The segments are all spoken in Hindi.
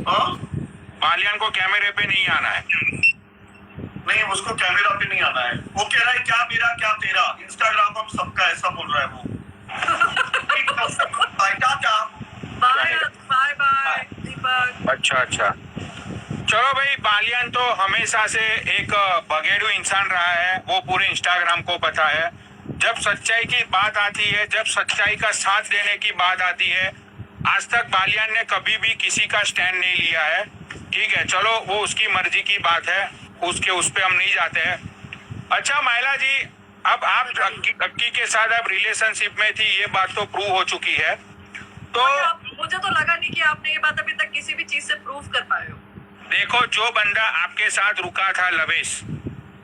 हाँ, बालियान को कैमरे पे नहीं आना है। नहीं उसको कैमरा पे नहीं आना है। वो कह रहा है क्या मेरा क्या तेरा, इंस्टाग्राम हम सबका, ऐसा बोल रहा है वो। Bye tata. Bye bye bye Deepak. अच्छा अच्छा, चलो भाई, बालियान तो हमेशा से एक बगेड़ू इंसान रहा है, वो पूरे इंस्टाग्राम को पता है। जब सच्चाई की बात आती है, जब सच्चाई का साथ देने की बात आती है, आज तक बालियान ने कभी भी किसी का स्टैंड नहीं लिया है। ठीक है, चलो वो उसकी मर्जी की बात है, उस पे हम नहीं जाते हैं। अच्छा महिला जी, अब आप अक्की के साथ आप रिलेशनशिप में थी, ये बात तो प्रूव हो चुकी है। तो मुझे तो लगा नहीं कि आपने ये बात अभी तक किसी भी चीज से प्रूव कर पाए हो। देखो, जो बंदा आपके साथ रुका था लवेश,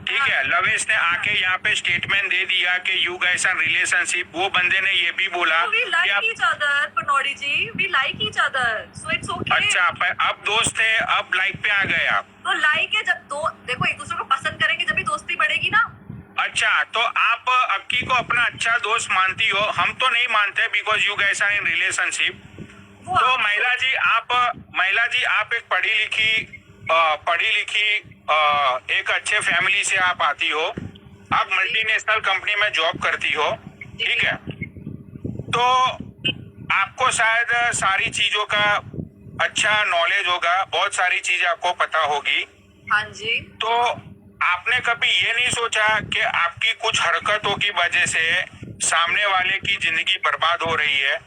ठीक है, लवेश ने आके यहाँ पे स्टेटमेंट दे दिया कि यू गाइस आर रिलेशनशिप। वो बंदे ने ये भी बोला we like each other Panauri ji, we like each other, so it's okay. अच्छा, अब दोस्त थे, अब लाइक पे आ गए आप। तो लाइक है, जब दो देखो एक दूसरे को पसंद करेंगे जब भी दोस्ती बढ़ेगी ना। अच्छा, तो आप अक्की को अपना अच्छा दोस्त मानती हो, हम तो नहीं मानते because you guys are in relationship. तो महिला जी आप एक पढ़ी लिखी एक अच्छे फैमिली से आप आती हो, आप मल्टीनेशनल कंपनी में जॉब करती हो, ठीक है, तो आपको शायद सारी चीजों का अच्छा नॉलेज होगा, बहुत सारी चीजें आपको पता होगी। हाँ जी। तो आपने कभी ये नहीं सोचा कि आपकी कुछ हरकतों की वजह से सामने वाले की जिंदगी बर्बाद हो रही है?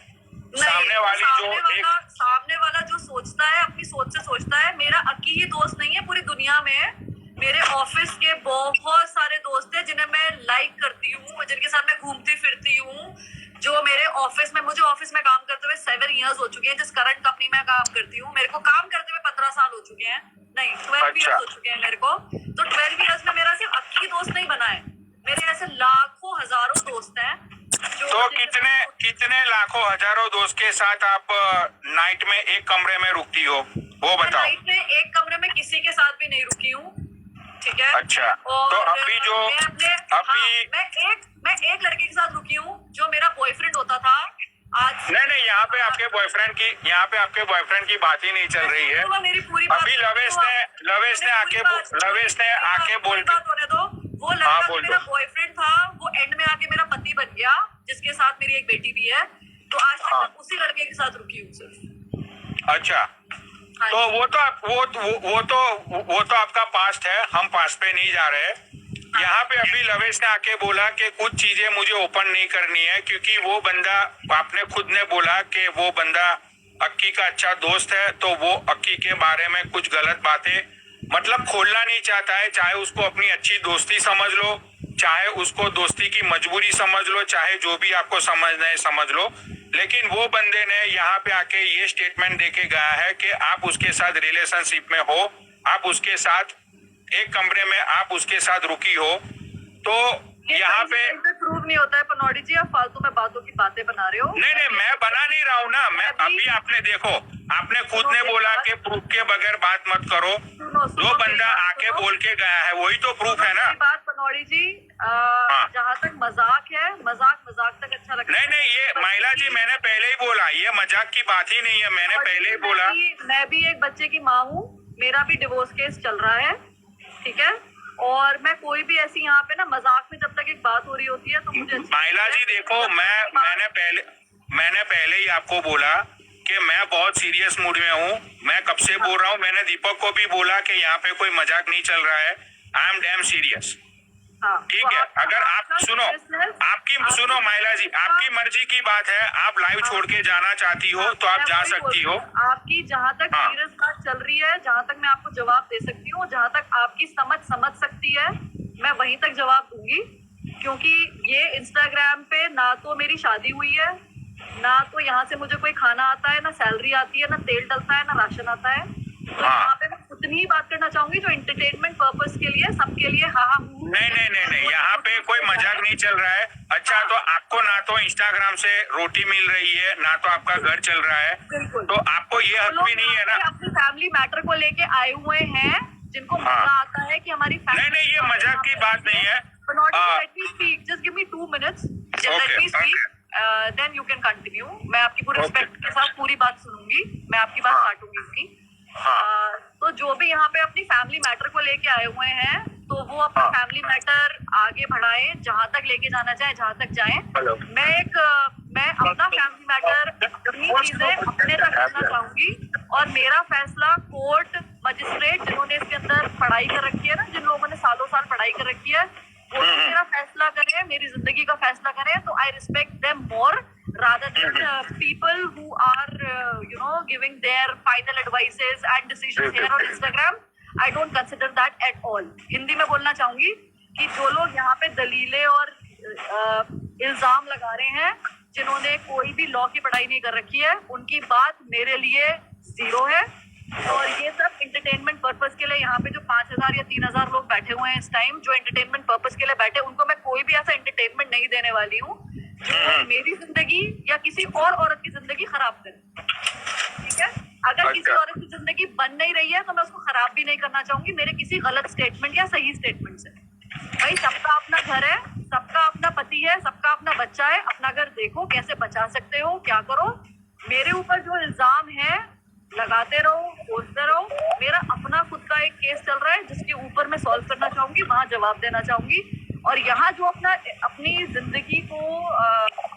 सामने वाला जो सोचता है अपनी सोच से सोचता है। मेरा अक्की ही दोस्त नहीं है पूरी दुनिया में, मेरे ऑफिस के बहुत सारे दोस्त हैं जिन्हें मैं लाइक करती हूँ, जिनके साथ मैं घूमती फिरती हूँ, जो मेरे ऑफिस में, मुझे ऑफिस में काम करते हुए 7 इयर्स हो चुके हैं। जिस करंट कंपनी में काम करती हूँ, मेरे को काम करते हुए 15 साल हो चुके हैं, नहीं 12 इयर्स हो चुके हैं मेरे को। तो 12 इयर्स में मेरा सिर्फ अक्की दोस्त नहीं बना है, मेरे ऐसे लाखों हजारों दोस्त हैं। तो कितने लाखों हजारों दोस्त के साथ आप नाइट में एक कमरे में रुकती हो, वो बताओ। नाइट में एक कमरे में किसी के साथ भी नहीं रुकी हूँ, ठीक है। अच्छा, और तो अभी जो मैं एक लड़के के साथ रुकी हूँ जो मेरा बॉयफ्रेंड होता था। आज नहीं, यहाँ पे आपके बॉयफ्रेंड की बात ही नहीं चल रही है। मेरी पूरी बात अभी लवेश ने आके बोल दो। वो लड़का जो मेरा बॉयफ्रेंड था, वो एंड में आके मेरा पति बन गया, जिसके साथ मेरी एक बेटी भी है। तो आज तक मैं उसी लड़के के साथ रुकी हूँ सिर्फ। अच्छा, तो वो तो आपका पास्ट है, हम पास्ट पे नहीं जा रहे। यहाँ पे अभी लवेश ने आके बोला कि कुछ चीजें मुझे ओपन नहीं करनी है, क्योंकि वो बंदा, आपने खुद ने बोला कि वो बंदा अक्की का अच्छा दोस्त है, तो वो अक्की के बारे में कुछ गलत बातें मतलब खोलना नहीं चाहता है। चाहे उसको अपनी अच्छी दोस्ती समझ लो, चाहे उसको दोस्ती की मजबूरी समझ लो, चाहे जो भी आपको समझना है समझ लो, लेकिन वो बंदे ने यहाँ पे आके ये स्टेटमेंट देके गया है कि आप उसके साथ रिलेशनशिप में हो, आप उसके साथ एक कमरे में आप उसके साथ रुकी हो। तो यहाँ पे प्रूव नहीं होता है पनौड़ी जी, आप फालतू में बातों की बातें बना रहे हो। नहीं, मैं बना नहीं रहा हूँ ना, मैं अभी आपने देखो, आपने खुद ने बोला कि प्रूफ के बगैर बात मत करो। जो बंदा आके बोल के गया है वही तो प्रूफ है ना। बात पनौड़ी जी, जहाँ तक मजाक है, मजाक तक अच्छा लगता है। नहीं, ये महिला जी मैंने पहले ही बोला, ये मजाक की बात ही नहीं है, मैंने पहले ही बोला। मैं भी एक बच्चे की माँ हूँ, मेरा भी डिवोर्स केस चल रहा है, ठीक है। और मैं कोई भी ऐसी यहाँ पे ना मजाक में जब तक एक बात हो रही होती है तो मुझे महिला जी देखो, मैंने पहले ही आपको बोला कि मैं बहुत सीरियस मूड में हूँ। मैं कब से बोल रहा हूँ, मैंने दीपक को भी बोला कि यहाँ पे कोई मजाक नहीं चल रहा है, आई एम डैम सीरियस। ठीक है, अगर आप सुनो महिला जी, आपकी मर्जी की बात है, आप लाइव छोड़ के जाना चाहती हो तो आप जा सकती हो। आपकी जहाँ तक सीरियस बात चल रही है, जहाँ तक मैं आपको जवाब दे सकती हूँ, जहाँ तक आपकी समझ सकती है, मैं वहीं तक जवाब दूंगी। क्योंकि ये इंस्टाग्राम पे ना तो मेरी शादी हुई है, ना तो यहाँ से मुझे कोई खाना आता है, ना सैलरी आती है, ना तेल डलता है, ना राशन आता है। तो यहाँ पे मैं उतनी ही बात करना चाहूंगी जो एंटरटेनमेंट पर्पस के लिए, सबके लिए। हाँ, नहीं, यहाँ पे कोई मजाक नहीं चल रहा है। अच्छा, तो आपको ना तो इंस्टाग्राम से रोटी मिल रही है, ना तो आपका घर चल रहा है, तो आपको ये हक भी नहीं है ना। अपनी फैमिली मैटर को लेके आए हुए हैं, जिनको मजा आता है कि हमारी नहीं, ये मजाक की बात नहीं है। Let me speak. Just give me 2 minutes. Let me speak. Then you can continue. मैं आपकी पूरी रिस्पेक्ट के साथ पूरी बात सुनूंगी, मैं आपकी बात काटूंगी इसकी। हाँ। तो जो भी यहाँ पे अपनी फैमिली मैटर को लेके आए हुए हैं तो वो अपना हाँ। फैमिली मैटर आगे बढ़ाएं, जहां तक लेके जाना चाहे जहां तक जाएं। हेलो। मैं अपना फैमिली मैटर, अपनी चीजें अपने तक रखना चाहूंगी और मेरा फैसला कोर्ट मजिस्ट्रेट जिन्होंने इसके अंदर पढ़ाई कर रखी है ना, जिन लोगों ने सालों साल पढ़ाई कर रखी है, वो तो मेरा फैसला करें, मेरी जिंदगी का फैसला करें। तो I respect them more rather than people who are giving their final advices and decisions here on Instagram. I don't consider that at all. Hindi में बोलना चाहूंगी कि जो लोग यहाँ पे दलीलें और इल्जाम लगा रहे हैं, जिन्होंने कोई भी लॉ की पढ़ाई नहीं कर रखी है, उनकी बात मेरे लिए जीरो है। और ये सब एंटरटेनमेंट पर्पस के लिए यहाँ पे जो 5,000 या 3,000 लोग बैठे हुए हैं इस टाइम, जो एंटरटेनमेंट पर्पस के लिए बैठे, उनको मैं कोई भी ऐसा एंटरटेनमेंट नहीं देने वाली हूँ जो मेरी जिंदगी या किसी और औरत की जिंदगी खराब करे। ठीक है, अगर किसी औरत की जिंदगी बन नहीं रही है तो मैं उसको खराब भी नहीं करना चाहूंगी मेरे किसी गलत स्टेटमेंट या सही स्टेटमेंट से। भाई सबका अपना घर है, सबका अपना पति है, सबका अपना बच्चा है, अपना घर देखो, कैसे बचा सकते हो, क्या करो। मेरे ऊपर जो इल्जाम है लगाते रहो, सोचते रहो। मेरा अपना खुद का एक केस चल रहा है जिसके ऊपर मैं सॉल्व करना चाहूंगी, वहां जवाब देना चाहूंगी। और यहाँ जो अपनी जिंदगी को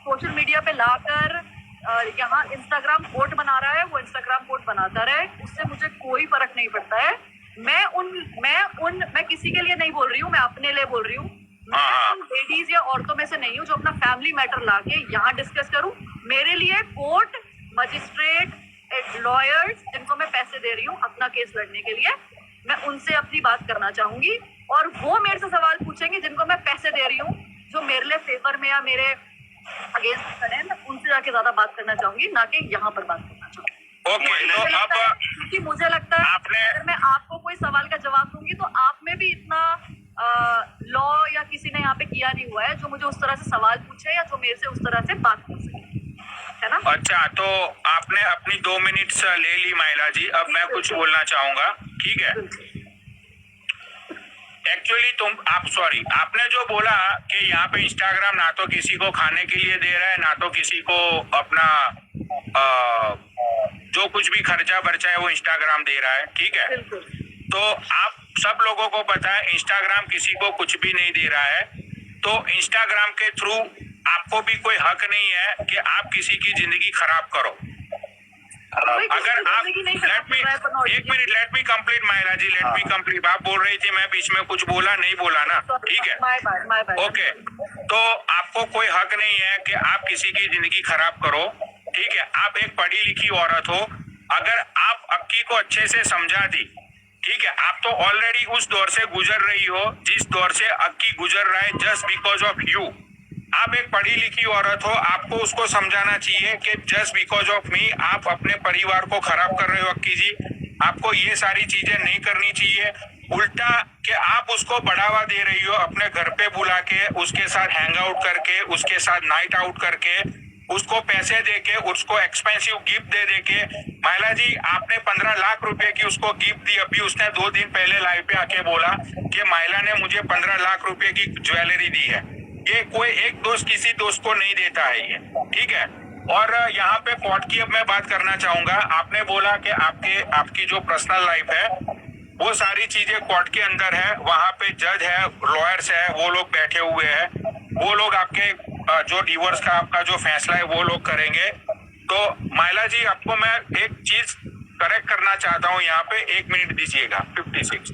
सोशल मीडिया पे लाकर यहाँ इंस्टाग्राम कोर्ट बना रहा है, वो इंस्टाग्राम कोर्ट बनाता रहे, उससे मुझे कोई फर्क नहीं पड़ता है। मैं किसी के लिए नहीं बोल रही हूँ, मैं अपने लिए बोल रही हूँ। मैं उन लेडीज या औरतों में से नहीं हूँ जो अपना फैमिली मैटर लाके यहाँ डिस्कस करूँ। मेरे लिए कोर्ट, मजिस्ट्रेट, लॉयर्स जिनको मैं पैसे दे रही हूँ अपना केस लड़ने के लिए, मैं उनसे अपनी बात करना चाहूंगी। और वो मेरे से सवाल पूछेंगे जिनको मैं पैसे दे रही हूँ, जो मेरे लिए फेवर में या मेरे अगेंस्ट खड़े हैं, मैं उनसे जाके ज्यादा बात करना चाहूंगी, ना कि यहाँ पर बात करना चाहूंगी। ओके, तो अब क्योंकि मुझे लगता है अगर मैं आपको कोई सवाल का जवाब दूंगी तो आप में भी इतना लॉ या किसी ने यहाँ पे किया नहीं हुआ है जो मुझे उस तरह से सवाल पूछे या जो मेरे से उस तरह से बात कर सके, है ना? अच्छा, तो आपने अपनी 2 मिनट्स ले ली महिला जी। अब मैं कुछ बोलना चाहूंगा, ठीक है? एक्चुअली आपने जो बोला कि यहाँ पे इंस्टाग्राम ना तो किसी को खाने के लिए दे रहा है, ना तो किसी को अपना जो कुछ भी खर्चा बर्चा है वो इंस्टाग्राम दे रहा है, ठीक है? तो आप सब लोगों को पता है इंस्टाग्राम किसी को कुछ भी नहीं दे रहा है। तो इंस्टाग्राम के थ्रू आपको भी कोई हक नहीं है कि आप किसी की जिंदगी खराब करो। अगर आप लेट मी कंप्लीट महिला जी, लेट मी कंप्लीट। आप बोल रही थी, मैं बीच में कुछ बोला नहीं बोला ना, ठीक है? ओके, तो आपको कोई हक नहीं है कि आप किसी की जिंदगी खराब करो, ठीक है? आप एक पढ़ी लिखी औरत हो, अगर आप अक्की को अच्छे से समझा दी, ठीक है? आप तो ऑलरेडी उस दौर से गुजर रही हो जिस दौर से अक्की गुजर रहा है, जस्ट बिकॉज ऑफ यू। आप एक पढ़ी लिखी औरत हो, आपको उसको समझाना चाहिए कि जस्ट बिकॉज ऑफ मी आप अपने परिवार को खराब कर रहे हो अक्की जी, आपको ये सारी चीजें नहीं करनी चाहिए। उल्टा कि आप उसको बढ़ावा दे रही हो, अपने घर पे बुला के उसके साथ हैंग आउट करके, उसके साथ नाइट आउट करके, उसको पैसे देके, उसको एक्सपेंसिव गिफ्ट दे के। महिला जी, आपने 15 लाख रुपए की उसको गिफ्ट दी। अभी उसने 2 दिन पहले लाइव पे आके बोला कि महिला ने मुझे 15 लाख रुपए की ज्वेलरी दी है। ये कोई एक दोस्त किसी दोस्त को नहीं देता है ये, ठीक है? और यहाँ पे कोर्ट की अब मैं बात करना चाहूंगा। आपने बोला कि आपकी जो पर्सनल लाइफ है वो सारी चीजें कोर्ट के अंदर है, वहां पे जज है, लॉयर्स है, वो लोग बैठे हुए हैं, वो लोग आपके जो डिवोर्स का आपका जो फैसला है वो लोग करेंगे। तो महिला जी, आपको मैं एक चीज करेक्ट करना चाहता हूँ, यहाँ पे 1 मिनट दीजिएगा। 56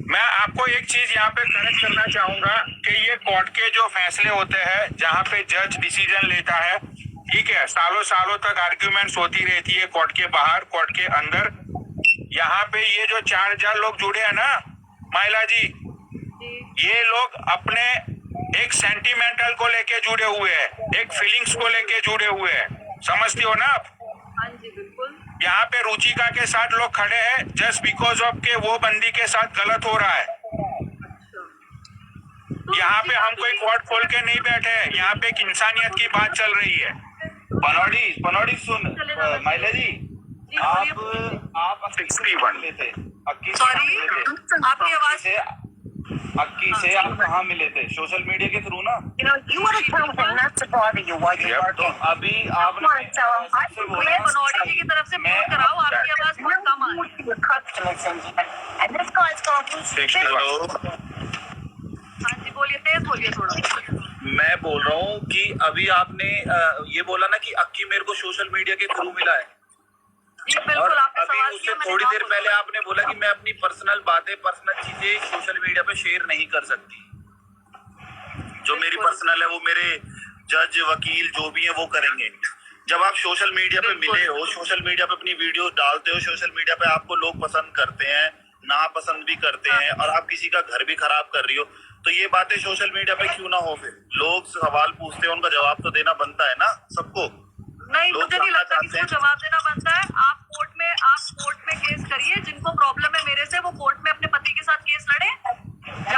मैं आपको एक चीज यहाँ पे करेक्ट करना चाहूंगा कि ये कोर्ट के जो फैसले होते हैं, जहाँ पे जज डिसीजन लेता है, ठीक है? सालों सालों तक आर्ग्यूमेंट्स होती रहती है कोर्ट के बाहर, कोर्ट के अंदर। यहाँ पे ये जो 4 जज लोग जुड़े हैं ना महिला जी, ये लोग अपने एक सेंटिमेंटल को लेके जुड़े हुए हैं, एक फीलिंग्स को लेके जुड़े हुए हैं, समझती हो ना आप? हाँ जी, बिल्कुल। यहाँ पे रुचिका के साथ लोग खड़े हैं जस्ट बिकॉज ऑफ के वो बंदी के साथ गलत हो रहा है। यहाँ पे हम कोई कोर्ट खोल के नहीं बैठे हैं, यहाँ पे एक इंसानियत की बात चल रही है। पनौड़ी सुन महिला जी, आप 61 थे, सॉरी, आपकी आवाज अक्की से आप कहाँ मिले थे? सोशल मीडिया के थ्रू ना? You know, you would have told him not to bother you while you're Yep. तो working. अभी Come आपने on, tell him. I सबसे can बोला बनौड़ी जी की तरफ से मैं- फोन कराओ, आपकी आवाज बहुत कम आ रही है। to your customers and this guy's going through some shit. Hello, हाँ जी बोलिए, तेज बोलिए थोड़ा। मैं बोल रहा हूँ कि अभी आपने ये बोला ना कि अक्की मेरे को सोशल मीडिया के थ्रू मिला है, जी और बिल्कुल, आपने अभी सवाल उससे किया, मैंने थोड़ी जवाब देर बोला। पहले आपने बोला कि मैं अपनी पर्सनल बातें, पर्सनल चीजें सोशल मीडिया पे शेयर नहीं कर सकती। जो मेरी बिल्कुल। पर्सनल है वो मेरे जज, वकील जो भी है वो करेंगे। जब आप सोशल मीडिया पे बिल्कुल। मिले हो, सोशल मीडिया पे अपनी वीडियो डालते हो, सोशल मीडिया पे आपको लोग पसंद करते हैं, ना पसंद भी करते हैं, और आप किसी का घर भी खराब कर रही हो, तो ये बातें सोशल मीडिया पे क्यों ना हो? फिर लोग सवाल पूछते हैं, उनका जवाब तो देना बनता है ना सबको। नहीं, लोग मुझे नहीं जानना लगता चाहते किसी हैं। को जवाब देना बनता है। आप कोर्ट में केस करिए, जिनको प्रॉब्लम है मेरे से वो कोर्ट में अपने पति के साथ केस लड़े।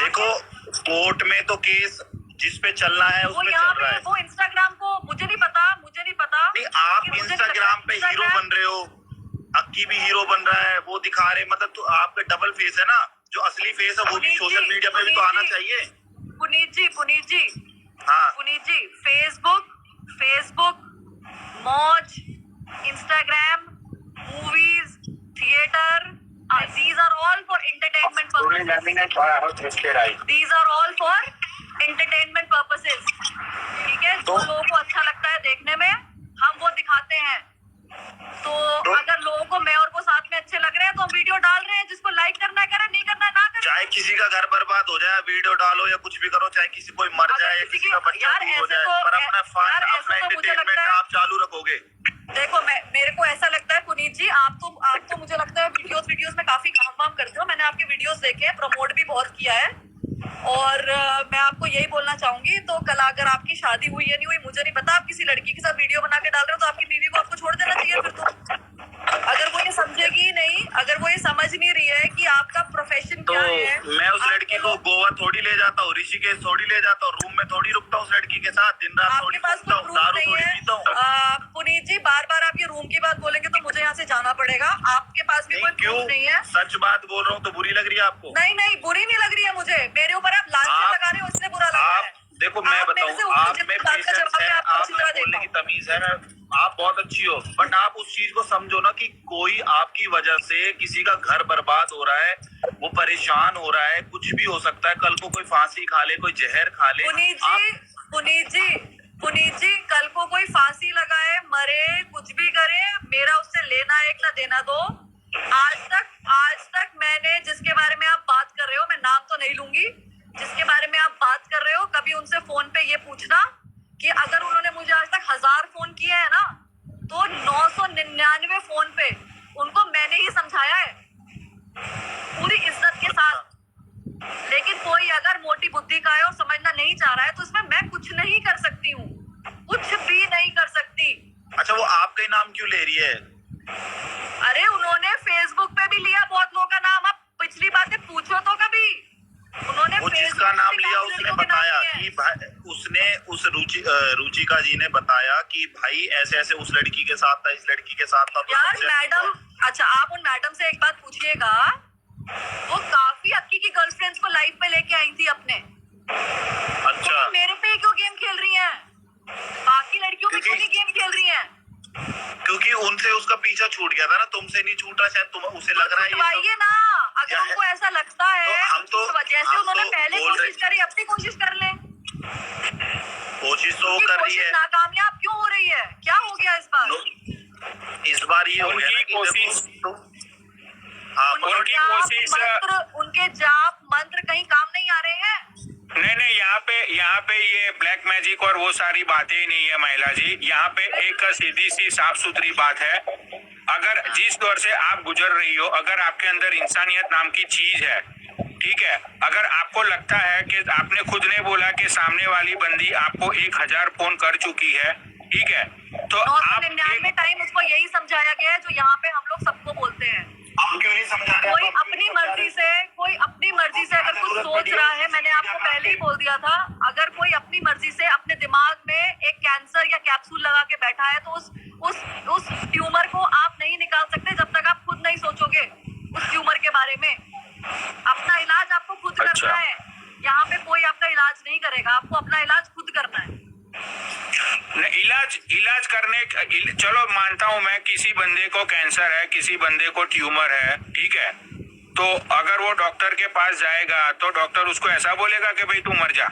देखो, कोर्ट में तो केस जिस पे चलना है उस वो पे यहाँ चल रहा पे है। वो इंस्टाग्राम को मुझे नहीं पता नहीं, आप कि मुझे नहीं इंस्टाग्राम लगता पे हीरो Instagram- बन रहे हो, अक्की भी हीरो बन रहा है, वो दिखा रहे, मतलब तो आपका डबल फेस है ना। जो असली फेस है वो भी पुनीत सोशल जी, मीडिया पे भी तो पुनीत आना जी। चाहिए। पुनीत जी हाँ, पुनीत जी, फेसबुक, मौज, Instagram, movies, theatre, these are all for entertainment purposes. These are all for entertainment purposes. ठीक है, जो लोगों को अच्छा लगता है देखने में हम वो दिखाते हैं। तो अगर लोगों को मैं और वो साथ में अच्छे लग रहे हैं तो हम वीडियो डाल रहे हैं, जिसको लाइक करना है करे, नहीं करना है ना करे। चाहे किसी का घर बर्बाद हो जाए, वीडियो डालो या कुछ भी करो, चाहे किसी कोई मर अगर जाए या किसी किसी का की- बच्चा यार, दूर हो ऐसे जाए, तो- पर अपना फन, यार, ऐसे अपना तो मुझे एंटरटेनमेंट लगता है- आप चालू रखोगे। देखो, मेरे को ऐसा लगता है पुनीत जी, आप तो मुझे लगता है वीडियोस में काफी काम वाम करते हो। मैंने आपके वीडियोस देखे हैं, प्रमोट भी बहुत किया है, और मैं आपको यही बोलना चाहूंगी। तो कल अगर आपकी शादी हुई या नहीं हुई मुझे नहीं पता, आप किसी लड़की के साथ वीडियो बना के डाल रहे हो तो आपकी बीवी को आपको छोड़ देना चाहिए। फिर तो अगर वो ये समझेगी ही नहीं, अगर वो ये समझ नहीं रही है कि आपका प्रोफेशन तो क्या है, मैं उस लड़की को गोवा थोड़ी ले जाता हूँ, ऋषिकेश थोड़ी ले जाता हूँ, रूम में थोड़ी रुकता हूँ उस लड़की के साथ, दिन रात आपके थोड़ी पास घूमता कोई हूँ, प्रूफ दारू नहीं थोड़ी पीता हूँ। है। पुनीत जी, बार बार आप ये रूम की बात बोलेंगे तो मुझे यहाँ से जाना पड़ेगा। आपके पास भी कोई नहीं, क्यों? प्रूफ नहीं है। सच बात बोल रहा हूँ तो बुरी लग रही है आपको? नहीं, बुरी नहीं लग रही है मुझे। मेरे ऊपर आप लांछन आप- लगा रहे हो, इसलिए बुरा लग रहा आप है। देखो, मैं आप मेरे से बताऊं, उल्टी आप में सीधी बात का पेशेंस जवाब है, मैं आपको आप अच्छी में तरह बोलने देता की हूँ। तमीज है, आप बहुत अच्छी हो, बट आप उस चीज को समझो ना कि कोई आपकी वजह से किसी का घर बर्बाद हो रहा है, वो परेशान हो रहा है, कुछ भी हो सकता है, कल को कोई फांसी खा ले, कोई जहर खा ले। पुनीत जी, कल को कोई फांसी लगाए, मरे, कुछ भी करे, मेरा उससे लेना एक ना देना दो। आज तक मैंने जिसके बारे में आप बात कर रहे हो, मैं नाम तो नहीं लूंगी, जिसके बारे में आप बात कर रहे हो, कभी उनसे फोन पे ये पूछना कि अगर उन्होंने मुझे आज तक 1000 फोन किए हैं ना, तो 999 फोन पे उनको मैंने ही समझाया है पूरी इज्जत के साथ। लेकिन कोई अगर मोटी बुद्धि का है और समझना नहीं चाह रहा है तो इसमें मैं कुछ नहीं कर सकती हूँ, कुछ भी नहीं कर सकती। अच्छा, वो आपका ही नाम क्यों ले रही है? अरे उन्होंने फेसबुक पे भी लिया बहुत लोगों का नाम, आप पिछली बातें पूछो तो कभी। उन्होंने वो जिसका Facebook नाम पे लिया काफी उसने लड़कियों के नाम बताया लिए कि हैं। भाई, उसने उस रुचिका जी ने बताया कि भाई ऐसे ऐसे उस लड़की के साथ था, इस लड़की के साथ था। तो यार सबसे- मैडम, अच्छा आप उन मैडम से एक बात पूछिएगा, वो काफी अक्की की गर्लफ्रेंड्स को लाइफ पे लेके आई थी अपने। अच्छा, तो मेरे पे क्यों गेम खेल रही हैं? बाकी लड़कियों पे क्यों नहीं गेम खेल रही हैं? क्योंकि उनसे उसका पीछा छूट गया था ना, तुमसे नहीं छूटा, शायद तुम उसे लग रहा है ये छुटवाइए ना, अगर क्या है? उनको ऐसा लगता है तो हम तो- जैसे हम उन्होंने तो पहले बोल कोशिश रहे- करी, अपनी कोशिश कर लें। कोशिश तो वो उनकी कर रही कोशिश है। नाकामयाब क्यों हो रही है? क्या हो गया इस बार? इस बार ये हो गया ना उनकी कि कोशिश- देखो, हाँ, उनकी कोशिश- उनके जाप मंत्र कहीं काम नहीं आ रहे हैं? नहीं, यहाँ पे ये ब्लैक मैजिक और वो सारी बातें ही नहीं है महिला जी। यहाँ पे एक सीधी सी साफ सुथरी बात है, अगर जिस दौर से आप गुजर रही हो, अगर आपके अंदर इंसानियत नाम की चीज है, ठीक है, अगर आपको लगता है कि आपने खुद ने बोला कि सामने वाली बंदी आपको 1000 फोन कर चुकी है, ठीक है, तो आप 999 टाइम उसको यही समझाया गया है जो यहाँ पे हम लोग सबको बोलते हैं। आप क्यों नहीं समझा रहे? कोई अपनी मर्जी से अगर कुछ सोच रहा है, मैंने आपको पहले ही बोल दिया था, अगर कोई अपनी मर्जी से अपने दिमाग में एक कैंसर या कैप्सूल लगा के बैठा है तो उस ट्यूमर को आप नहीं निकाल सकते जब तक आप खुद नहीं सोचोगे उस ट्यूमर के बारे में। अपना इलाज आपको खुद अच्छा। करना है। यहाँ पे कोई आपका इलाज नहीं करेगा, आपको अपना इलाज खुद करना है। इलाज करने चलो मानता हूँ मैं, किसी बंदे को कैंसर है, किसी बंदे को ट्यूमर है, ठीक है, तो अगर वो डॉक्टर के पास जाएगा तो डॉक्टर उसको ऐसा बोलेगा कि भाई तू मर जा?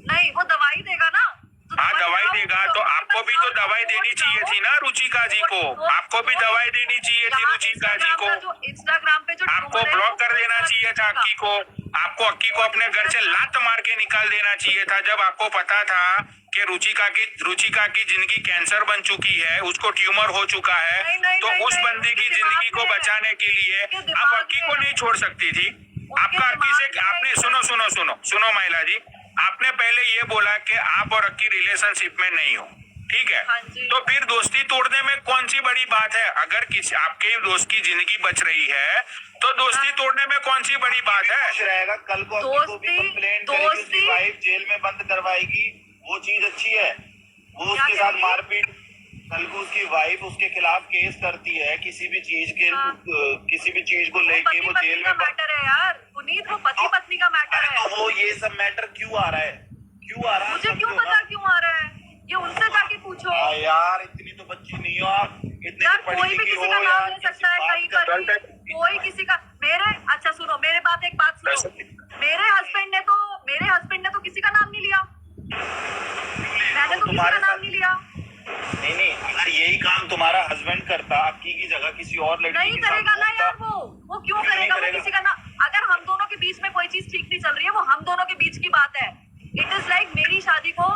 नहीं, वो दवाई देगा ना। तो हाँ दवाई देगा, तो आपको भी तो दवाई देनी चाहिए थी ना रुचिका जी को, आपको भी दवाई देनी चाहिए थी रुचिका जी को। इंस्टाग्राम पे जो आपको ब्लॉक कर देना चाहिए था अक्की को, आपको अक्की को अपने घर से लात मार के निकाल देना चाहिए था जब आपको पता था कि रुचिका की जिंदगी कैंसर बन चुकी है, उसको ट्यूमर हो चुका है। तो उस बंदे की जिंदगी को बचाने के लिए आप अक्की को नहीं छोड़ सकती थी। आपका अक्की से आपने सुनो महिला जी, आपने पहले ये बोला कि आप और अक्की रिलेशनशिप में नहीं हो, ठीक है, तो फिर दोस्ती तोड़ने में कौन सी बड़ी बात है? अगर किसी आपके दोस्त की जिंदगी बच रही है तो दोस्ती तोड़ने में कौन सी बड़ी बात है? खुश रहेगा, कल को अक्की को भी कंप्लेंट करेगी, उसकी वाइफ जेल में बंद करवाएगी, वो चीज अच्छी है। वो उसके साथ मारपीट, कल को उसकी वाइफ उसके खिलाफ केस करती है किसी भी चीज को लेके, वो जेल में मैटर है यार पुनीत, वो पति पत्नी का मैटर है। तो वो ये सब मैटर क्यों आ रहा है? मुझे क्यों पता क्यों आ रहा है? ये उनसे जाके पूछो यार, इतनी तो बच्ची नहीं हो आप, इतनी यार, तो पढ़ी कोई भी लिखी किसी हो का नाम यार, ले सकता है कहीं पर भी, कोई किसी का। अच्छा सुनो, एक बात सुनो, मेरे हस्बैंड ने तो किसी का नाम नहीं लिया, मैंने तो किसी का नाम नहीं लिया। नहीं, अगर यही काम तुम्हारा हस्बैंड करता अक्की की जगह किसी और लड़की नहीं करेगा ना यार, वो क्यों करेगा? वो किसी का नाम, अगर हम दोनों के बीच में कोई चीज ठीक नहीं चल रही है, वो हम दोनों के बीच की बात है। इट इज लाइक मेरी शादी को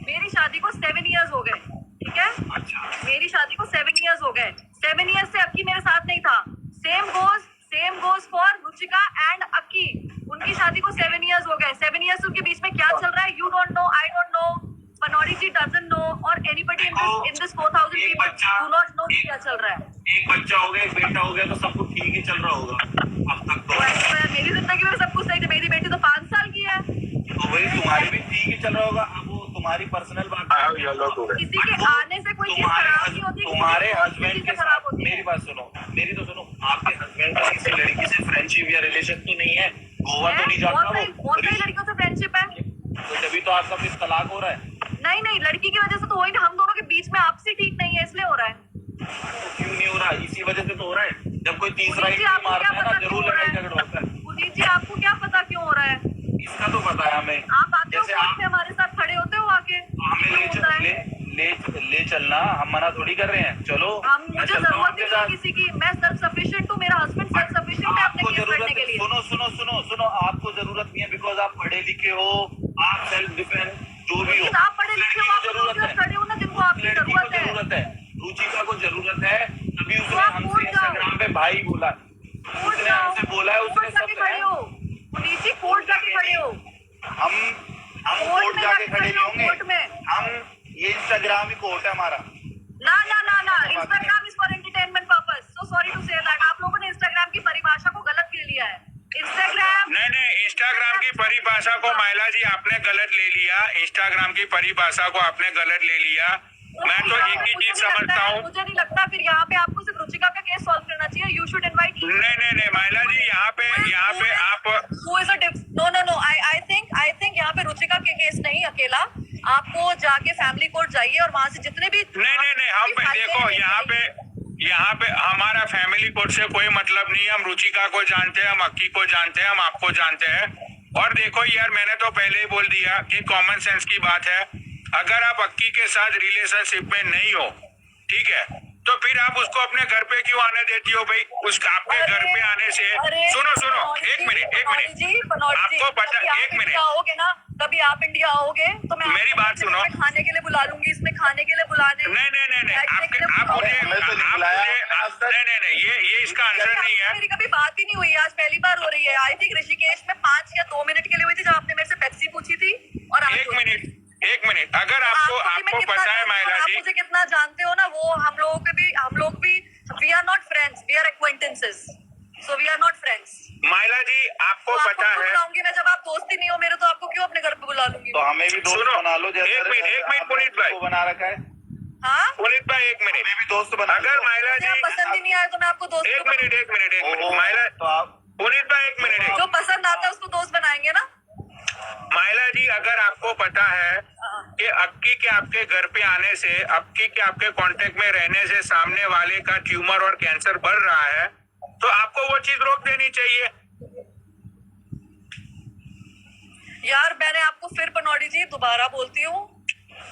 मेरी शादी को 7 इयर्स हो गए, ठीक है? मेरी शादी को 7 इयर्स हो गए। 7 इयर्स से अक्की मेरे साथ नहीं था। Same goes for Ruchika and Akki, उनकी शादी को 7 इयर्स हो गए। 7 इयर्स उनके बीच में क्या चल रहा है, you don't know, I don't know, Panauri ji doesn't know, और anybody in this 4000 people do not know क्या चल रहा है। एक बच्चा हो गया, एक बेटा हो गया, तो सब कुछ ठीक ही चल रहा होगा अब तक तो। मेरी जिंदगी में सब कुछ सही थे, मेरी बेटी तो 5 साल की है, तो वही तुम्हारी भी ठीक ही चल रहा होगा। अब वो तुम्हारी पर्सनल बात है, किसी के आने से कोई चीज खराब नहीं होती, तुम्हारे हस्बैंड के खराब साथ। होती है। मेरी बात सुनो, मेरी तो सुनो, आपके हस्बैंड का किसी लड़की से फ्रेंडशिप या रिलेशन तो नहीं है? गोवा तो नहीं जाता वो? बहुत सारी लड़कियों से फ्रेंडशिप है, तो तभी तो आपका फिर तलाक हो रहा है। नहीं, लड़की की वजह से तो हो ही नहीं, हम दोनों के बीच में आपसी ठीक नहीं है, इसलिए हो रहा है। तो क्यों नहीं हो रहा? इसी वजह से तो हो रहा है। जब कोई तीसरा पुनीत जी, इंसान आपको मारता क्या है ना, पता क्यों जरूर हो रहा लड़ाई है? झगड़ा होता है। पुनीत जी, आपको क्या पता क्यों हो रहा है? इसका तो पता है हमें। आप आते हो कोर्ट में हमारे साथ खड़े होते हो आके, हमें होता है। ले चलना, हम मना थोड़ी कर रहे हैं। चलो, मुझे जरूरत ही नहीं है किसी की, मैं सेल्फ सफिशिएंट हूँ, मेरा हस्बैंड सेल्फ सफिशिएंट है अपने आपको केस जरूरत लड़ने के लिए। सुनो, आपको जरूरत नहीं है, बिकॉज आप पढ़े लिखे हो, आप सेल्फ डिफेंस जो भी हो। आप पढ़े लिखे हो, आप जरूरत खड़े हो ना, जिनको आपकी जरूरत है। रुचिका को जरूरत है, तभी उसने आप हमसे कोर्ट जाओ। इंस्टाग्राम पे भाई बोला, उसने हमसे बोला है, उसने जाके खड़े हो पुनीत जी, कोर्ट जाके खड़े हो। हम कोर्ट जाके खड़े नहीं होंगे, कोर्ट में हम ये इंस्टाग्राम ही कोर्ट है हमारा। ना Instagram is for entertainment purpose, so sorry to say that. आप लोगों ने इंस्टाग्राम की परिभाषा को गलत ले लिया है। नहीं, इंस्टाग्राम की परिभाषा को महिला जी आपने गलत ले लिया, इंस्टाग्राम की परिभाषा को आपने गलत ले लिया। मैं तो एक ही चीज समझता हूँ, मुझे नहीं लगता फिर यहाँ पे आपको सिर्फ रुचिका का केस सॉल्व करना चाहिए। You should invite. नहीं महिला जी, यहाँ पे आप नो, आई थिंक यहाँ पे रुचिका के केस नहीं अकेला, आपको जाके फैमिली कोर्ट जाइए और वहाँ से जितने भी नहीं हम देखो यहाँ पे हमारा फैमिली कोर्ट से कोई मतलब नहीं है। हम रुचिका को जानते हैं, हम अक्की को जानते हैं, हम आपको जानते हैं। और देखो यार, मैंने तो पहले ही बोल दिया कि कॉमन सेंस की बात है। अगर आप अक्की के साथ रिलेशनशिप में नहीं हो, ठीक है, तो फिर आप उसको अपने घर पे क्यों आने देती हो भाई? उसका आपके घर पे आने से सुनो एक मिनट आपको पता, एक मिनट आओगे ना, कभी आप इंडिया आओगे तो मैं मेरी बात सुनो, खाने के लिए बुला लूंगी, इसमें खाने के लिए बुलाने। नहीं आप मुझे नहीं, ये इसका आंसर नहीं है। मेरी कभी बात ही नहीं हुई, आज पहली बार हो रही है। आई थिंक ऋषिकेश में 5 या 2 मिनट के लिए हुई थी, जब आपने मेरे से पेप्सी पूछी थी। और एक मिनट अगर आपको पता है महिला जी, मुझे कितना जानते हो ना, वो हम लोग भी we are not friends, we are acquaintances, so we are not friends. महिला जी आपको पता है, बुलाऊंगी मैं, जब आप दोस्ती नहीं हो मेरे, तो आपको क्यों अपने घर पे बुला लूंगी? तो हमें भी दोस्त बना लो। एक मिनट पुनीत भाई बना रखा है। हाँ पुनीत भाई, एक मिनट भी दोस्त बना। अगर महिला जी पसंद ही नहीं आया तो मैं आपको दोस्त एक मिनट महिला, तो आप पुनीत भाई एक मिनट। जो पसंद आता है उसको दोस्त बनाएंगे ना। माइला जी, अगर आपको पता है कि अक्की के आपके घर पे आने से, अक्की के आपके कांटेक्ट में रहने से सामने वाले का ट्यूमर और कैंसर बढ़ रहा है, तो आपको वो चीज रोक देनी चाहिए। यार मैंने आपको फिर पनौड़ी जी दोबारा बोलती हूँ,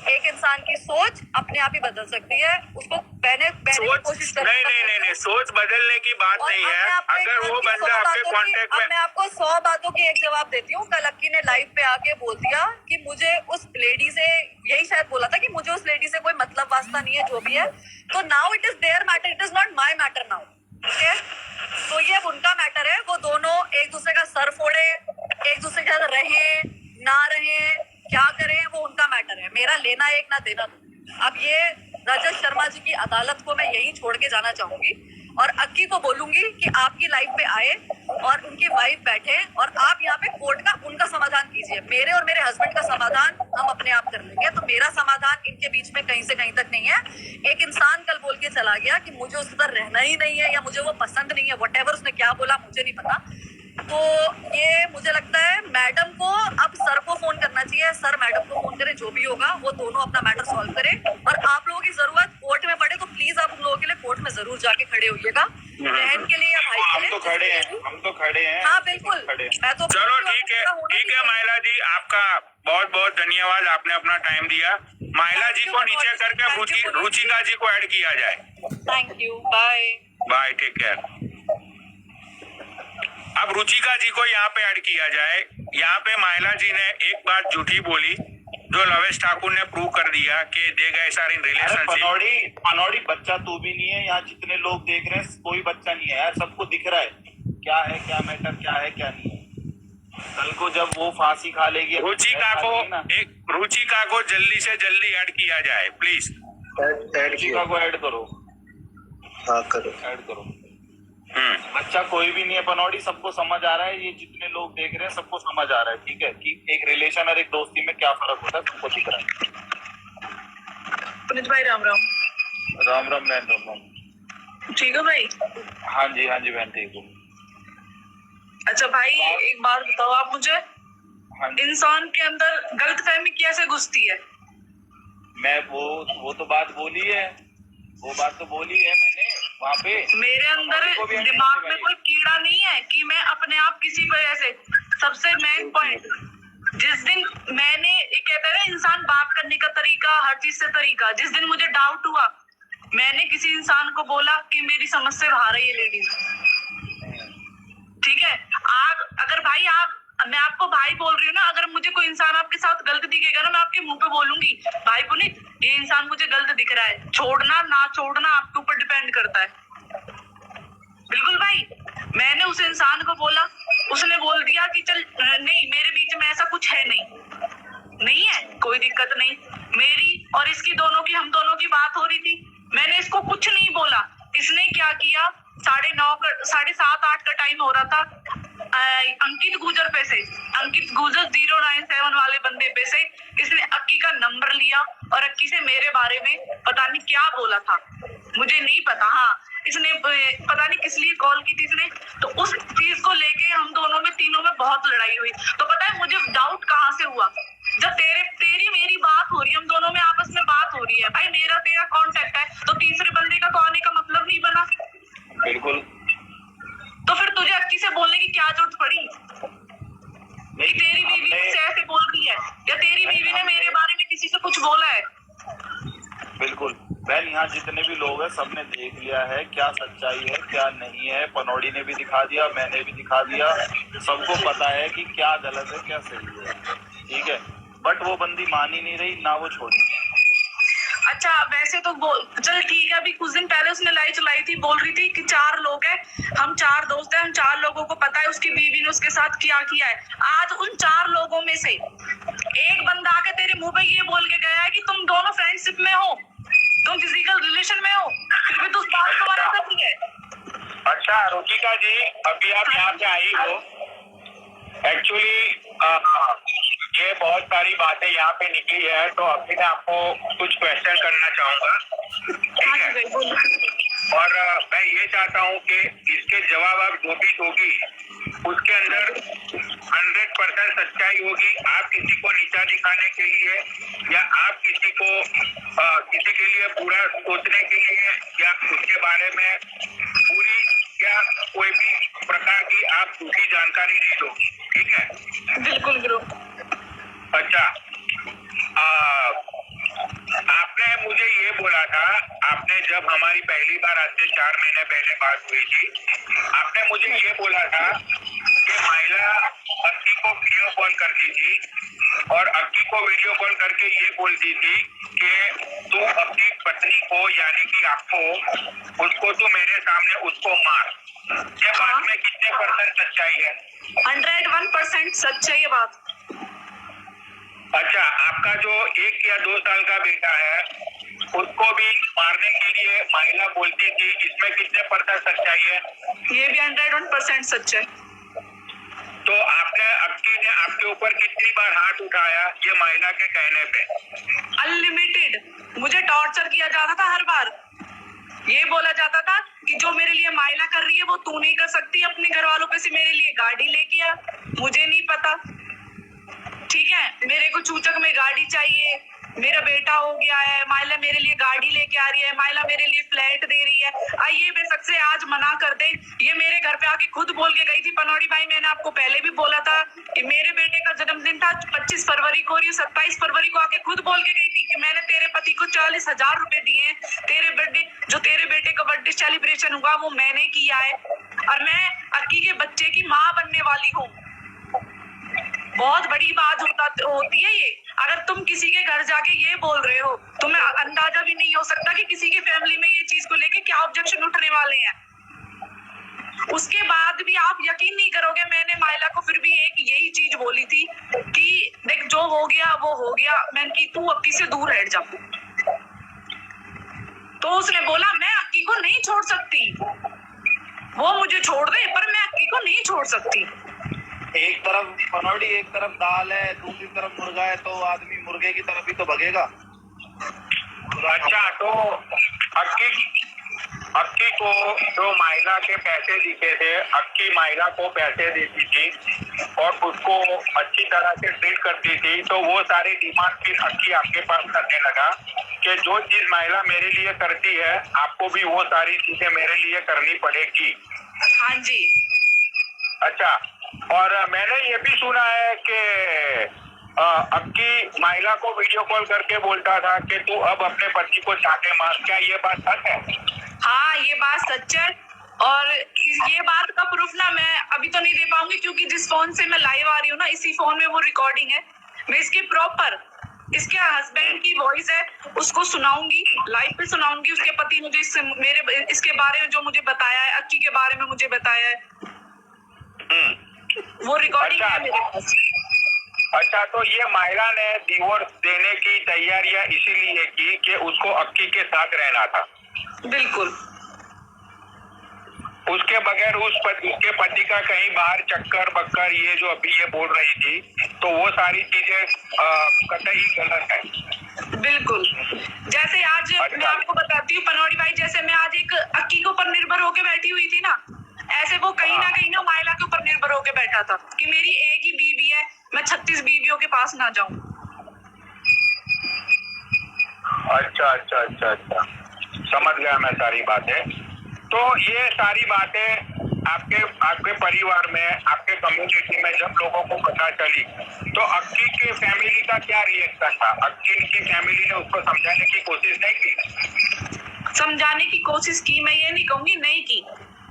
एक इंसान की सोच अपने आप ही बदल सकती है। उसको मैंने कोशिश सोच नहीं, सोच बदलने की बात नहीं है। अगर वो बंदा आपके कांटेक्ट में, मैं आपको 100 बातों की एक जवाब देती हूँ। कल अक्की ने लाइव पे आके बोल दिया कि मुझे उस लेडी से, यही शायद बोला था कि मुझे उस लेडी से कोई मतलब वास्ता नहीं है, जो भी है। तो now it is their matter, it is not my matter now. ठीक है, तो ये अब उनका मैटर है। वो दोनों एक दूसरे का सर फोड़े, एक दूसरे के साथ रहे ना रहे, क्या करें, वो उनका मैटर है। मेरा लेना एक ना देना दो। अब ये रजत शर्मा जी की अदालत को मैं यही छोड़ के जाना चाहूंगी और अक्की को बोलूंगी कि आपकी लाइफ पे आए और उनकी वाइफ बैठे और आप यहाँ पे कोर्ट का उनका समाधान कीजिए। मेरे और मेरे हस्बैंड का समाधान हम अपने आप कर लेंगे। तो मेरा समाधान इनके बीच में कहीं से कहीं तक नहीं है। एक इंसान कल बोल के चला गया कि मुझे उसके साथ रहना ही नहीं है या मुझे वो पसंद नहीं है, व्हाटएवर उसने क्या बोला मुझे नहीं पता। तो ये मुझे लगता है मैडम को अब सर को फोन करना चाहिए। सर मैडम को फोन करें, जो भी होगा वो दोनों अपना मैटर सॉल्व करें। और आप लोगों की जरूरत कोर्ट में पड़े तो प्लीज आप उन लोगों के लिए कोर्ट में जरूर जाके खड़े होइएगा, बहन के लिए या भाई के लिए। हम तो खड़े हैं। हाँ बिल्कुल, मैं तो चलो ठीक है माइला जी, आपका बहुत बहुत धन्यवाद, आपने अपना टाइम दिया। माइला जी को नीचे करके रुचिका जी को ऐड किया जाए। Thank you, bye bye, take care. अब रुचिका जी को यहाँ पे ऐड किया जाए। यहाँ पे माइला जी ने एक बात झूठी बोली जो लवेश ठाकुर ने प्रूव कर दिया कि दे गए सारे रिलेशनशिप। पनौड़ी बच्चा तू भी नहीं है, यहाँ जितने लोग देख रहे हैं कोई बच्चा नहीं है यार, सबको दिख रहा है क्या है, क्या मैटर, क्या है क्या नहीं है। कल को जब वो फांसी खा लेगी, रुचिका को जल्दी से जल्दी ऐड किया जाए प्लीज। रुचिका को ऐड करो। हाँ करो, ऐड करो। बच्चा कोई भी नहीं है पनौड़ी, सबको समझ आ रहा है, ये जितने लोग देख रहे हैं सबको समझ आ रहा है, ठीक है, कि एक रिलेशन और एक दोस्ती में क्या फर्क होता है, सबको दिख रहा है। पुनीत भाई राम राम। राम राम बहन, राम राम। ठीक है भाई? हाँ जी बहन ठीक हूँ। अच्छा भाई, एक बात बताओ आप मुझे, हाँ इंसान के अंदर गलतफहमी कैसे घुसती है? मैं वो तो बात बोली है, वो बात तो बोली है मैंने वहाँ पे। मेरे अंदर दिमाग में कोई कीड़ा नहीं है कि मैं अपने आप किसी वजह से, सबसे मेन पॉइंट, जिस दिन मैंने, ये कहते हैं ना इंसान बात करने का तरीका, हर चीज से तरीका, जिस दिन मुझे डाउट हुआ, मैंने किसी इंसान को बोला कि मेरी समझ से बाहर है ये लेडीज। ठीक है, अगर भाई मैं आपको भाई बोल रही हूँ ना, अगर मुझे कोई इंसान आपके साथ गलत दिखेगा ना, मैं आपके मुंह पे बोलूंगी भाई पुनीत ये इंसान मुझे गलत दिख रहा है, छोड़ना ना छोड़ना आपके ऊपर डिपेंड करता है। बिल्कुल भाई, मैंने उस इंसान को बोला, उसने बोल दिया कि चल नहीं, मेरे बीच में ऐसा कुछ है नहीं है, कोई दिक्कत नहीं। मेरी और इसकी दोनों की, हम दोनों की बात हो रही थी, मैंने इसको कुछ नहीं बोला। इसने क्या किया, 7:30-8 का टाइम हो रहा था, अंकित गुजर पे से, अंकित गुजर 097 वाले बंदे पे से इसने अक्की का नंबर लिया और अक्की से मेरे बारे में पता नहीं क्या बोला था, मुझे नहीं पता। हाँ, इसने पता नहीं किस लिए कॉल की थी इसने, तो उस चीज को लेके हम दोनों में, तीनों में बहुत लड़ाई हुई। तो पता है मुझे डाउट कहाँ से हुआ, जब तेरी मेरी बात हो रही है, हम दोनों में आपस में बात हो रही है, भाई मेरा तेरा कांटेक्ट है, तो तीसरे बंदे का आने का मतलब नहीं बना। बिल्कुल, तो फिर तुझे अक्की से बोलने की क्या जरूरत पड़ी कि तेरी बीवी मुझसे ऐसे बोल रही है, या तेरी बीवी ने मेरे बारे में किसी से कुछ बोला है? बिल्कुल बहन, यहाँ जितने भी लोग हैं सबने देख लिया है क्या सच्चाई है क्या नहीं है। पनौड़ी ने भी दिखा दिया, मैंने भी दिखा दिया, सबको पता है कि क्या गलत है क्या सही है, ठीक है। बट वो बंदी मान ही नहीं रही, ना वो छोड़ी। अच्छा वैसे तो चल ठीक है, अभी कुछ दिन पहले उसने लाई चलाई थी, बोल रही थी कि 4 लोग हैं, हम 4 दोस्त हैं, हम 4 लोगों को पता है उसकी बीवी ने उसके साथ क्या किया है। आज उन 4 लोगों में से एक बंदा आके तेरे मुंह पे ये बोल के गया है कि तुम दोनों फ्रेंडशिप में हो, तुम फिजिकल रिलेशन में हो, फिर भी तो उस बात को माना करती है। अच्छा रुचिका जी, अभी आप यहाँ पे आई हो, एक्चुअली ये बहुत सारी बातें यहाँ पे निकली है, तो अभी मैं आपको कुछ क्वेश्चन करना चाहूंगा, ठीक है? और मैं ये चाहता हूँ कि इसके जवाब आप जो भी दोगी उसके अंदर 100% सच्चाई होगी। आप किसी को नीचा दिखाने के लिए या आप किसी को किसी के लिए बुरा सोचने के लिए या उसके बारे में पूरी या कोई भी प्रकार की आप झूठी जानकारी नहीं दो, ठीक है? बिल्कुल गुरु। अच्छा, आपने मुझे ये बोला था, आपने जब हमारी पहली बार आज से 4 महीने पहले बात हुई थी, आपने मुझे ये बोला था कि महिला अक्की को वीडियो कॉल करती थी और अक्की को वीडियो कॉल करके ये बोलती थी कि तू अपनी पत्नी को यानी कि आपको उसको तू मेरे सामने उसको मार। ये बात में कितने % सच्चाई है? 101% सच है ये बात। अच्छा, आपका जो 1 या 2 साल का बेटा है उसको भी मारने के लिए महिला बोलती थी, इसमें कितने % सच्चाई है? ये भी 101% सच है। तो आपने अक्की ने आपके ऊपर कितनी बार हाथ उठाया ये महिला के कहने पे? अनलिमिटेड मुझे टॉर्चर किया जाता था हर बार। ये बोला जाता था कि जो मेरे लिए माइला कर रही है वो तू नहीं कर सकती, अपने घर वालों पे से मेरे लिए गाड़ी लेके आ। मुझे नहीं पता, ठीक है, मेरे को चूचक में गाड़ी चाहिए, मेरा बेटा हो गया है, माइला मेरे लिए गाड़ी लेके आ रही है, माइला मेरे लिए फ्लैट दे रही है। आइए बेशक से आज मना कर दे, ये मेरे घर पे आके खुद बोल के गई थी। पनौड़ी भाई, मैंने आपको पहले भी बोला था कि मेरे बेटे का जन्मदिन था 25 फरवरी को और ये 27 फरवरी को आके खुद बोल के गई थी कि मैंने तेरे पति को 40,000 रुपए दिए, तेरे बेटे का बर्थडे सेलिब्रेशन हुआ वो मैंने किया है और मैं अक्की के बच्चे की माँ बनने वाली हूँ। बहुत बड़ी बात होती है ये। अगर तुम किसी के घर जाके ये बोल रहे हो, तुम्हें अंदाजा भी नहीं हो सकता कि किसी की फैमिली में ये चीज को लेके क्या ऑब्जेक्शन उठने वाले हैं। उसके बाद भी आप यकीन नहीं करोगे, मैंने माइला को फिर भी एक यही चीज बोली थी कि देख जो हो गया वो हो गया, मैंने की तू अक्की से दूर हट जा। तो उसने बोला मैं अक्की को नहीं छोड़ सकती, वो मुझे छोड़ दे पर मैं अक्की को नहीं छोड़ सकती। एक तरफ पनौड़ी, एक तरफ दाल है, दूसरी तरफ मुर्गा है, तो आदमी मुर्गे की तरफ ही तो भगेगा। अच्छा, तो अक्की को जो महिला के पैसे दिखे थे, अक्की महिला को पैसे देती थी और उसको अच्छी तरह से ट्रीट करती थी, तो वो सारी डिमांड फिर अक्की आपके पास करने लगा कि जो चीज महिला मेरे लिए करती है आपको भी वो सारी चीजें मेरे लिए करनी पड़ेगी। हाँ जी। अच्छा, और मैंने ये भी सुना है कि अक्की महिला को वीडियो कॉल करके बोलता था कि तू अब अपने पति को चाटे मार। क्या ये बात सच है? हाँ, ये बात सच है और ये बात का प्रूफ ना मैं अभी तो नहीं दे पाऊंगी क्योंकि जिस फोन से मैं लाइव आ रही हूँ ना, इसी फोन में वो रिकॉर्डिंग है। मैं इसके प्रॉपर इसके हस्बैंड की वॉइस है उसको सुनाऊंगी, लाइव पे सुनाऊंगी। उसके पति मुझे इसके बारे में जो मुझे बताया है, अक्की के बारे में मुझे बताया है, वो रिकॉर्डिंग है मेरे पास। अच्छा, तो ये महिला ने डिवोर्स देने की तैयारियां इसीलिए की कि उसको अक्की के साथ रहना था। बिल्कुल। उसके बगैर उसके पति का कहीं बाहर चक्कर बक्कर ये जो अभी ये बोल रही थी, तो वो सारी चीजें कतई गलत है। बिल्कुल। जैसे आज मैं आपको बताती हूँ पनौड़ी भाई, जैसे मैं आज एक अक्की के ऊपर निर्भर होके बैठी हुई थी ना, ऐसे वो कहीं ना माइला के ऊपर निर्भर होके बैठा था कि मेरी एक ही बीवी है, मैं 36 बीवियों के पास ना जाऊं। अच्छा, समझ गया मैं सारी बातें। तो ये सारी बातें आपके परिवार में, आपके कम्युनिटी में जब लोगों को पता चली, तो अक्की के फैमिली का क्या रिएक्शन था? अक्की की फैमिली ने उसको समझाने की कोशिश नहीं की? समझाने की कोशिश की, मैं ये नहीं कहूंगी नहीं की,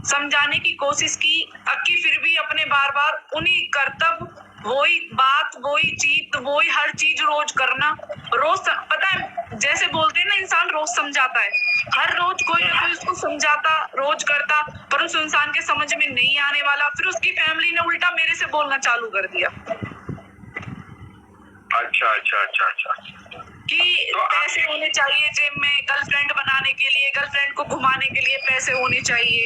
समझाने की कोशिश की। अक्की फिर भी अपने बार बार उन्हीं कर्तव्य, वही बात, वही चीज, वही हर चीज रोज करना। रोज पता है जैसे बोलते हैं ना, इंसान रोज समझाता है, हर रोज कोई ना कोई उसको समझाता, रोज करता, पर उस इंसान के समझ में नहीं आने वाला। फिर उसकी फैमिली ने उल्टा मेरे से बोलना चालू कर दिया। अच्छा कि तो पैसे होने चाहिए जेब में, गर्लफ्रेंड बनाने के लिए, गर्लफ्रेंड को घुमाने के लिए पैसे होने चाहिए।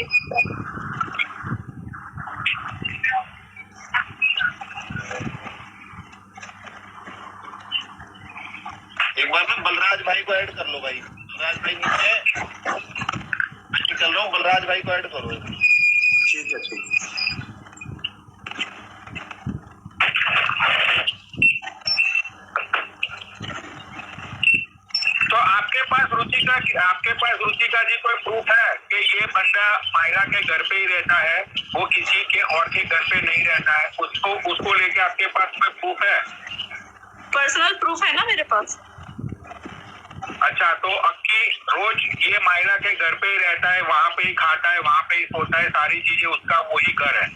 एक बार मैं बलराज भाई को ऐड कर लो भाई। बलराज भाई नीचे चल रहा हूँ, बलराज भाई को ऐड करो। ठीक है। आपके पास रुचिका जी कोई प्रूफ है कि ये बंदा मायरा के घर पे ही रहता है, वो किसी के और के घर पे नहीं रहता है? उसको लेके आपके पास कोई प्रूफ है? पर्सनल प्रूफ है ना मेरे पास। अच्छा, तो अक्की रोज ये मायरा के घर पे ही रहता है, वहाँ पे ही खाता है, वहाँ पे ही सोता है, सारी चीजें उसका वही घर है।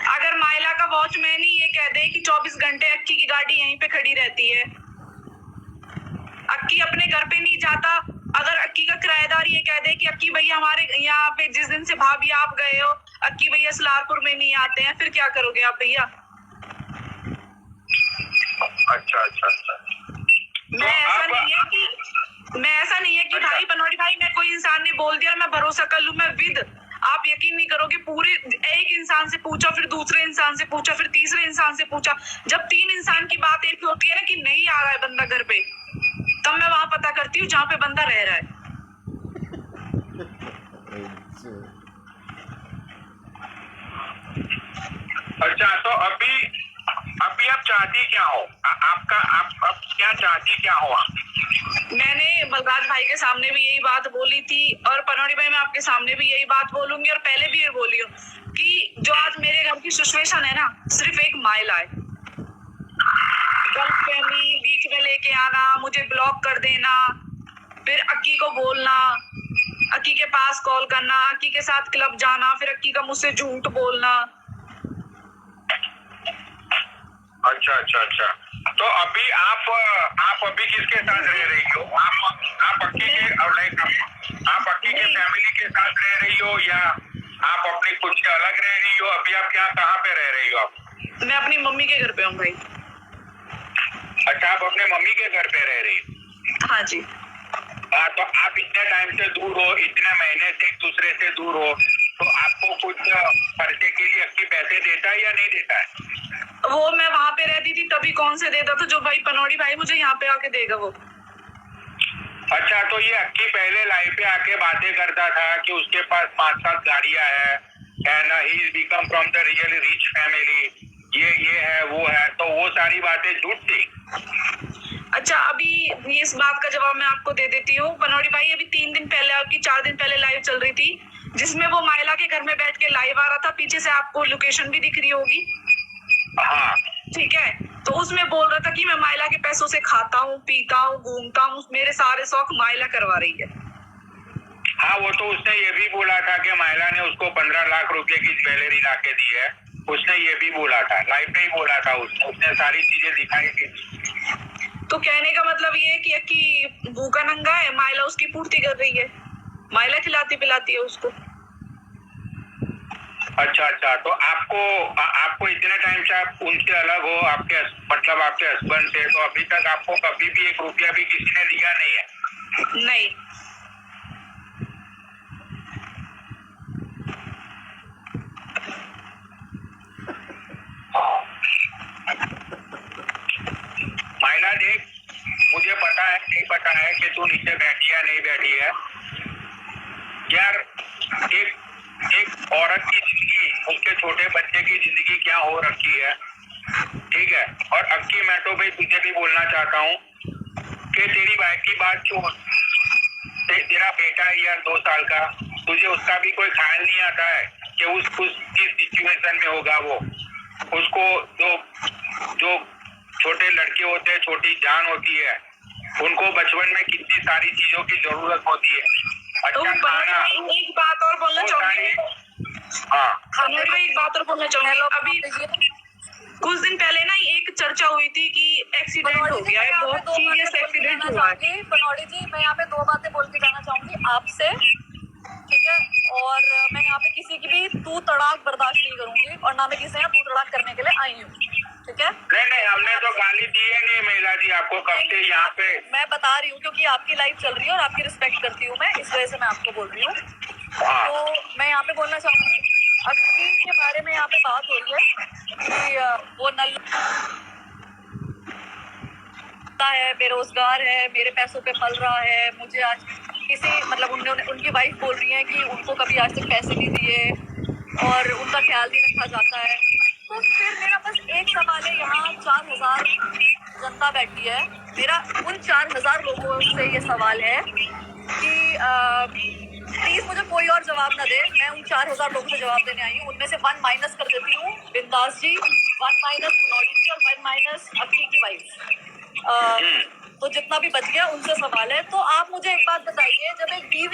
अगर माइला का वॉचमैन ही ये कह दे कि 24 घंटे अक्की की गाड़ी यहीं पे खड़ी रहती है, अक्की अपने घर पे नहीं जाता, अगर अक्की का किराएदार ये कह दे कि अक्की भैया हमारे यहाँ पे जिस दिन से भाभी आप गए हो, अक्की भैया सलारपुर में नहीं आते हैं, फिर क्या करोगे आप भैया? अच्छा अच्छा अच्छा। मैं ऐसा नहीं है कि भाई बनवाड़ी भाई मैं कोई इंसान ने बोल दिया मैं भरोसा कर लूं, मैं विद आप यकीन नहीं करोगे, पूरे एक इंसान से पूछा, फिर दूसरे इंसान से पूछा, फिर तीसरे इंसान से पूछा, जब 3 इंसान की बात एक होती है ना कि नहीं आ रहा है बंदा घर पे, तब मैं वहां पता करती हूँ जहाँ पे बंदा रह रहा है। अच्छा, तो अभी आप चाहती क्या हो? आप क्या चाहती क्या हो आप? मैंने बलराज भाई के सामने भी यही बात बोली थी और पनौड़ी भाई मैं आपके सामने भी यही बात बोलूंगी और पहले भी ये बोली हूँ कि जो आज मेरे घर की सिचुएशन है ना, सिर्फ एक माइला है। गलतफहमी बीच में लेके आना, मुझे ब्लॉक कर देना, फिर अक्की को बोलना, अक्की के पास कॉल करना, अक्की के साथ क्लब जाना, फिर अक्की का मुझसे झूठ बोलना। अच्छा अच्छा अच्छा, तो अभी आप अभी किसके साथ रह रही हो? आप अक्की के और लाइक आप अक्की के फैमिली के साथ रह रही हो या आप अपनी खुद से अलग रह रही हो? अभी आप कहाँ पे रह रही हो आप? मैं अपनी मम्मी के घर पे हूँ भाई। अच्छा, आप अपने मम्मी के घर पे रह रही हो? हाँ जी। हाँ, तो आप इतने टाइम से दूर हो, इतने महीने से एक दूसरे से दूर हो, तो आपको कुछ खर्चे के लिए अक्की पैसे देता है या नहीं देता है? वो मैं वहां पे रहती थी तभी कौन से देता था जो भाई पनौड़ी भाई मुझे यहाँ पे आके देगा वो। अच्छा, तो ये अक्की पहले लाइव पे आके बातें करता था कि उसके पास 5-7 गाड़ियां है and he is become from the real rich family, ये है वो है, तो वो सारी बातें झूठ थी? अच्छा, अभी इस बात का जवाब मैं आपको दे देती हूँ। पनौड़ी भाई अभी 3 दिन पहले आपकी 4 दिन पहले लाइव चल रही थी जिसमें वो माइला के घर में बैठ के लाइव आ रहा था, पीछे से आपको लोकेशन भी दिख रही होगी। हाँ ठीक है, तो उसमें बोल रहा था कि मैं माइला के पैसों से खाता हूँ, पीता हूँ, घूमता हूँ, मेरे सारे शौक माइला करवा रही है। हाँ, वो तो उसने ये भी बोला था कि माइला ने उसको 15 लाख रुपए की ज्वेलरी ला के दी है, उसने ये भी बोला था, लाइव पे ही बोला था उसने सारी चीजें दिखाई थी। तो कहने का मतलब ये है कि अक्की भूखा नंगा है, माइला उसकी पूर्ति कर रही है, माइला खिलाती पिलाती है उसको। अच्छा अच्छा, तो आपको इतने टाइम से आप उनसे अलग हो, आपके मतलब आपके हस्बैंड से, तो अभी तक आपको कभी भी 1 रुपया भी किसी ने दिया नहीं है? नहीं। माइला देख, मुझे पता है नहीं पता है कि तू नीचे बैठी है नहीं बैठी है यार, एक औरत की जिंदगी, उसके छोटे बच्चे की जिंदगी क्या हो रखी है, ठीक है? और अक्की मैं तो भाई तुझे भी बोलना चाहता हूँ कि तेरी बाइक की बात छोड़, तेरा बेटा है यार 2 साल का, तुझे उसका भी कोई ख्याल नहीं आता है कि उस किस सिचुएशन में होगा वो, उसको जो छोटे लड़के होते हैं, छोटी जान होती है, उनको बचपन में कितनी सारी चीजों की जरूरत होती है। तो अच्छा खाना, एक बात और बोलना चाहूंगी। हाँ एक बात और बोलना चाहूंगी। अभी कुछ दिन पहले ना एक चर्चा हुई थी कि एक्सीडेंट हो गया है, बहुत सीरियस एक्सीडेंट हुआ है। पनौड़ी जी, मैं यहाँ पे 2 बातें बोल के जाना चाहूंगी आपसे, ठीक है? और मैं यहाँ पे किसी की भी तू तड़ाक बर्दाश्त नहीं करूंगी और ना मैं किसी से तू तड़ाक करने के लिए आई हूँ, ठीक है? नहीं, हमने तो गाली दी है नहीं महिला जी आपको कब से यहाँ पे। मैं बता रही हूँ क्योंकि आपकी लाइफ चल रही है और आपकी रिस्पेक्ट करती हूँ मैं, इस वजह से मैं आपको बोल रही हूँ। तो मैं यहाँ पे बोलना चाहूंगी, अक्की के बारे में यहाँ पे बात हो रही है कि वो है, बेरोजगार है, मेरे पैसों पे पल रहा है, मुझे आज किसी मतलब उनकी वाइफ बोल रही है कि उनको कभी आज तक पैसे नहीं दिए और उनका ख्याल नहीं रखा जाता है। तो फिर मेरा बस एक सवाल है, यहाँ 4000 जनता बैठी है, मेरा उन 4000 लोगों से ये सवाल है कि प्लीज मुझे कोई और जवाब ना दे, मैं उन 4000 लोगों से जवाब देने आई हूँ, उनमें से 1 माइनस कर देती हूँ बिंदास जी, 1 माइनस मनोज जी और 1 माइनस अक्की की वाइफ। तो जितना भी बच गया उनसे सवाल है। तो आप मुझे एक बात बताइए, जब एक बीवी